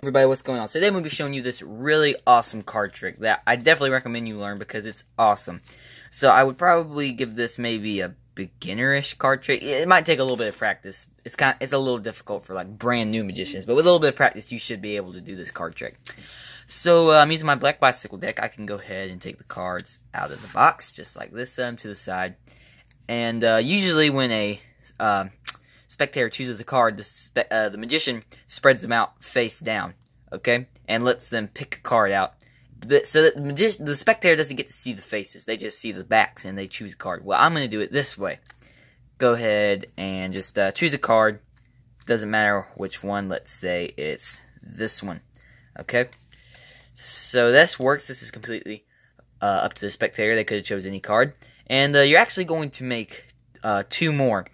Everybody, what's going on? So today I'm going to be showing you this really awesome card trick that I definitely recommend you learn because it's awesome. So I would probably give this maybe a beginner-ish card trick. It might take a little bit of practice. It's a little difficult for like brand new magicians, but with a little bit of practice you should be able to do this card trick. So I'm using my Black Bicycle deck. I can go ahead and take the cards out of the box just like this, to the side. And usually when a spectator chooses a card, the magician spreads them out face down, okay, and lets them pick a card out. So that the spectator doesn't get to see the faces; they just see the backs, and they choose a card. Well, I'm going to do it this way. Go ahead and just choose a card. Doesn't matter which one. Let's say it's this one, okay. So this works. This is completely up to the spectator. They could have chosen any card, and you're actually going to make two more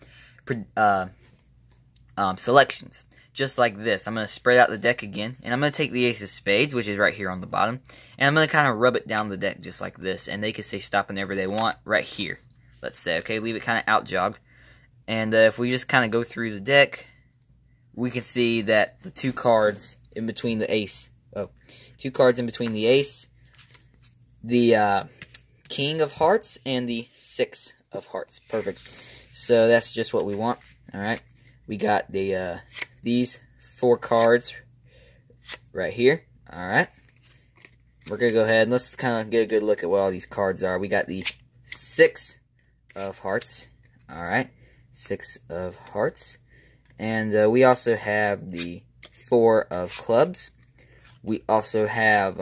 selections, just like this. I'm going to spread out the deck again, and I'm going to take the Ace of Spades, which is right here on the bottom, and I'm going to kind of rub it down the deck just like this, and they can say stop whenever they want right here. Let's say, okay, leave it kind of out jogged, and if we just kind of go through the deck, we can see that the two cards in between the Ace, two cards in between the Ace, the King of Hearts, and the Six of Hearts. Perfect. So that's just what we want. Alright. We got the these four cards right here. Alright. We're going to go ahead and let's kind of get a good look at what all these cards are. We got the Six of Hearts. Alright. Six of Hearts. And we also have the Four of Clubs. We also have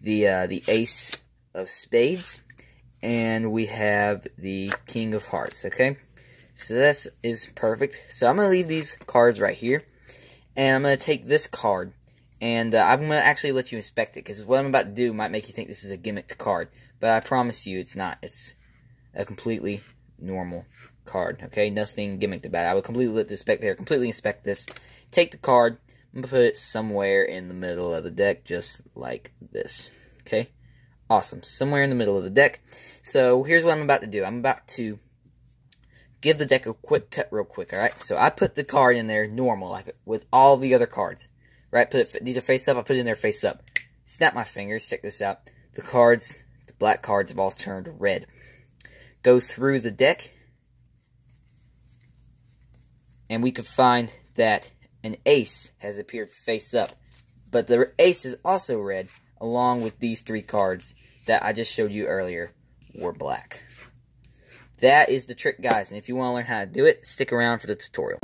the Ace of Spades. And we have the King of Hearts, okay? So this is perfect. So I'm going to leave these cards right here. And I'm going to take this card. And I'm going to actually let you inspect it. Because what I'm about to do might make you think this is a gimmicked card. But I promise you it's not. It's a completely normal card, okay? Nothing gimmicked about it. I would completely let the spectator completely inspect this. Take the card. I'm going to put it somewhere in the middle of the deck. Just like this, okay? Awesome. Somewhere in the middle of the deck. So here's what I'm about to do. I'm about to give the deck a quick cut real quick, alright? So I put the card in there normal, like with all the other cards. Right? These are face up, I put it in there face up. Snap my fingers, check this out. The cards, the black cards have all turned red. Go through the deck. And we can find that an ace has appeared face up. But the ace is also red, along with these three cards that I just showed you earlier were black. That is the trick, guys, and if you want to learn how to do it, stick around for the tutorial.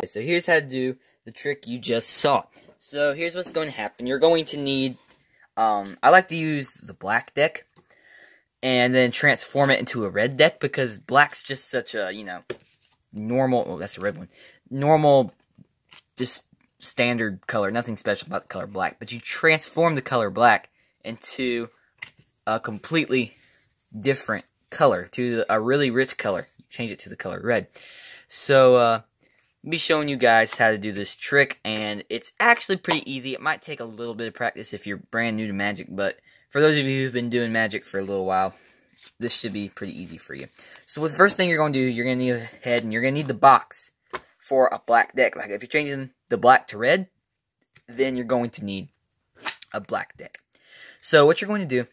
So here's how to do the trick you just saw. So here's what's going to happen. You're going to need, I like to use the black deck, and then transform it into a red deck, because black's just such a, normal, oh, that's a red one, normal, just standard color, nothing special about the color black, but you transform the color black into a completely different color, to a really rich color. You change it to the color red. So, I'll be showing you guys how to do this trick, and it's actually pretty easy. It might take a little bit of practice if you're brand new to magic, but for those of you who've been doing magic for a little while, this should be pretty easy for you. So, the first thing you're going to do, you're going to need a head, and you're going to need the box for a black deck. Like, if you're changing the black to red, then you're going to need a black deck. So what you're going to do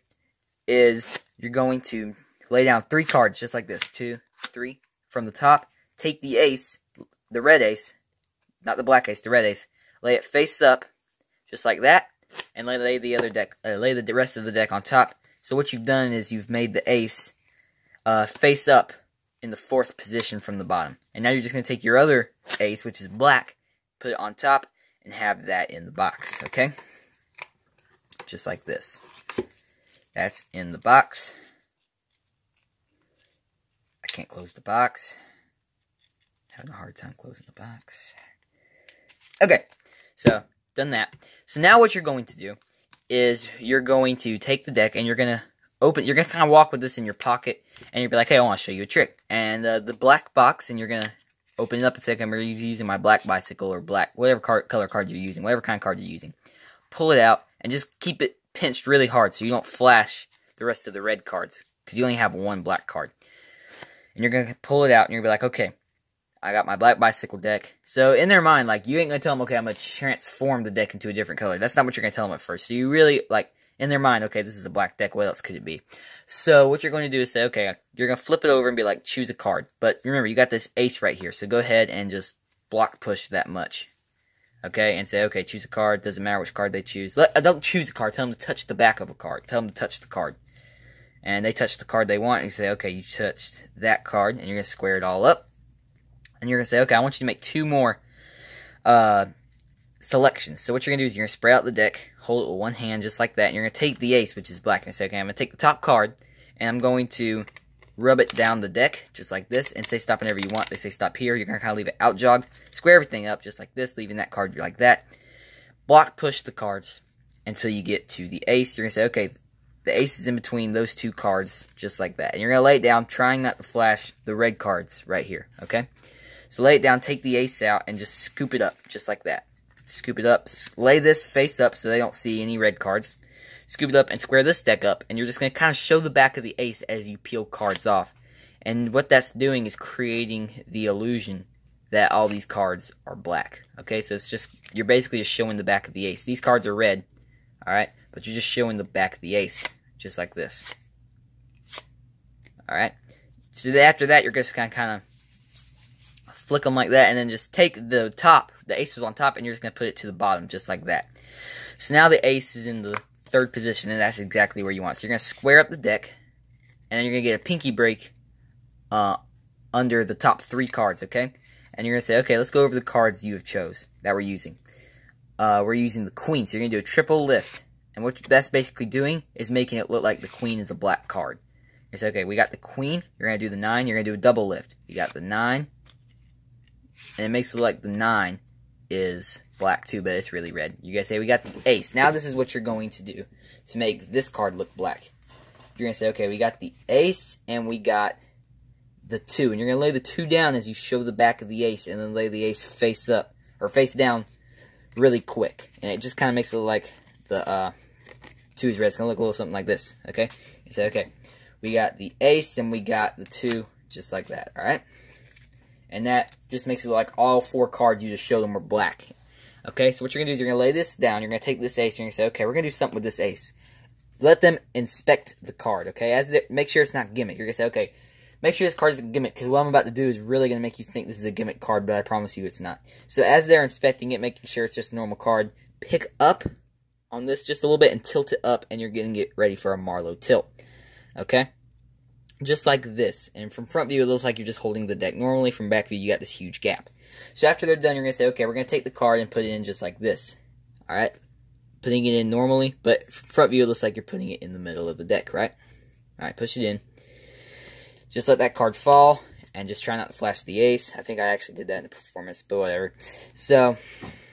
is you're going to lay down three cards just like this. 2, 3. From the top, take the ace, the red ace, not the black ace, the red ace. Lay it face up, just like that, and lay the other deck, lay the rest of the deck on top. So what you've done is you've made the ace face up in the 4th position from the bottom. And now you're just going to take your other ace, which is black, put it on top, and have that in the box, okay? Just like this. That's in the box. I can't close the box. Having a hard time closing the box. Okay, so done that. So now what you're going to do is you're going to take the deck and you're going to open. You're going to kind of walk with this in your pocket, and you'll be like, "Hey, I want to show you a trick." And the black box, and you're going to open it up and say, "I'm using my Black Bicycle," or black, whatever color card you're using, whatever kind of card you're using. Pull it out and just keep it pinched really hard so you don't flash the rest of the red cards, because you only have one black card. And you're going to pull it out and you're going to be like, okay, I got my black bicycle deck. So in their mind, like, you ain't gonna tell them, okay, I'm gonna transform the deck into a different color. That's not what you're gonna tell them at first. So you really, like, in their mind, okay, this is a black deck, what else could it be? So what you're going to do is say, okay, you're going to flip it over and be like, choose a card. But remember, you got this ace right here, so go ahead and just block push that much. Okay, and say, okay, choose a card, doesn't matter which card they choose. Don't choose a card, tell them to touch the back of a card. Tell them to touch the card. And they touch the card they want, and you say, okay, you touched that card, and you're going to square it all up. And you're going to say, okay, I want you to make 2 more selections. So what you're going to do is you're going to spread out the deck, hold it with one hand just like that, and you're going to take the ace, which is black, and say, okay, I'm going to take the top card, and I'm going to rub it down the deck, just like this, and say stop whenever you want. They say stop here, you're going to kind of leave it out jog, square everything up just like this, leaving that card like that. Block push the cards until you get to the ace. You're going to say, okay, the ace is in between those 2 cards, just like that. And you're going to lay it down, trying not to flash the red cards right here, okay? So lay it down, take the ace out, and just scoop it up, just like that. Scoop it up, lay this face up so they don't see any red cards. Scoop it up and square this deck up, and you're just going to kind of show the back of the ace as you peel cards off. And what that's doing is creating the illusion that all these cards are black. Okay, so it's just, you're basically just showing the back of the ace. These cards are red, alright, but you're just showing the back of the ace, just like this. Alright, so after that, you're just kind of flick them like that, and then just take the top, the ace was on top, and you're just going to put it to the bottom, just like that. So now the ace is in the 3rd position, and that's exactly where you want. So you're going to square up the deck, and then you're going to get a pinky break under the top 3 cards, okay? And you're going to say, okay, let's go over the cards you have chose that we're using. We're using the queen, so you're going to do a triple lift. And what that's basically doing is making it look like the queen is a black card. You say, okay, we got the queen, you're going to do the 9, you're going to do a double lift. You got the 9, and it makes it look like the 9 is black too, but it's really red. You guys say, we got the ace. Now this is what you're going to do to make this card look black. You're going to say, okay, we got the ace, and we got the 2. And you're going to lay the 2 down as you show the back of the ace, and then lay the ace face up, or face down really quick. And it just kind of makes it look like the 2 is red. It's going to look a little something like this, okay? You say, okay, we got the ace, and we got the 2, just like that, alright? And that just makes it look like all 4 cards you just showed them were black. Okay, so what you're going to do is you're going to lay this down, you're going to take this ace, and you're going to say, okay, we're going to do something with this ace. Let them inspect the card, okay? Make sure it's not gimmick. You're going to say, okay, make sure this card is a gimmick, because what I'm about to do is really going to make you think this is a gimmick card, but I promise you it's not. So as they're inspecting it, making sure it's just a normal card, pick up on this just a little bit and tilt it up, and you're going to get ready for a Marlowe tilt. Okay? Just like this. And from front view, it looks like you're just holding the deck. Normally, from back view, you got this huge gap. So after they're done, you're going to say, okay, we're going to take the card and put it in just like this. Alright? Putting it in normally, but from front view, it looks like you're putting it in the middle of the deck, right? Alright, push it in. Just let that card fall, and just try not to flash the ace. I think I actually did that in the performance, but whatever. So,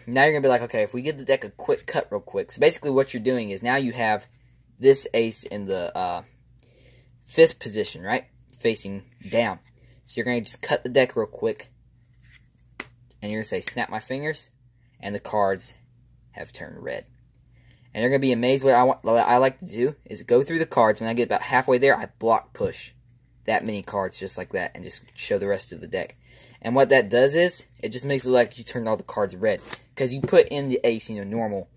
now you're going to be like, okay, if we give the deck a quick cut real quick. So basically what you're doing is now you have this ace in the 5th position, right? Facing down. So you're going to just cut the deck real quick. And you're going to say, snap my fingers. And the cards have turned red. And you're going to be amazed. What I like to do is go through the cards. When I get about halfway there, I block push that many cards just like that. And just show the rest of the deck. And what that does is, it just makes it look like you turned all the cards red. Because you put in the ace, you know, normal.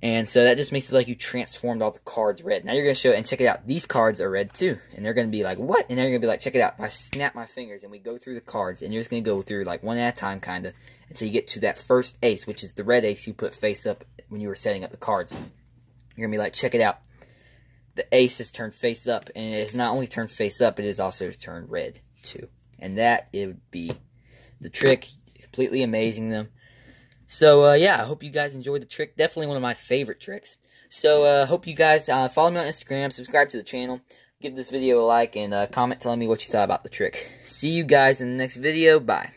And so that just makes it like you transformed all the cards red. Now you're going to show it, and check it out. These cards are red too. And they're going to be like, what? And then you're going to be like, check it out. I snap my fingers, and we go through the cards. And you're just going to go through like one at a time, kind of. Until you get to that first ace, which is the red ace you put face up when you were setting up the cards. You're going to be like, check it out. The ace has turned face up. And it has not only turned face up, it has also turned red too. And that, it would be the trick. Completely amazing them. So, yeah, I hope you guys enjoyed the trick. Definitely one of my favorite tricks. So, hope you guys follow me on Instagram, subscribe to the channel, give this video a like, and comment telling me what you thought about the trick. See you guys in the next video. Bye.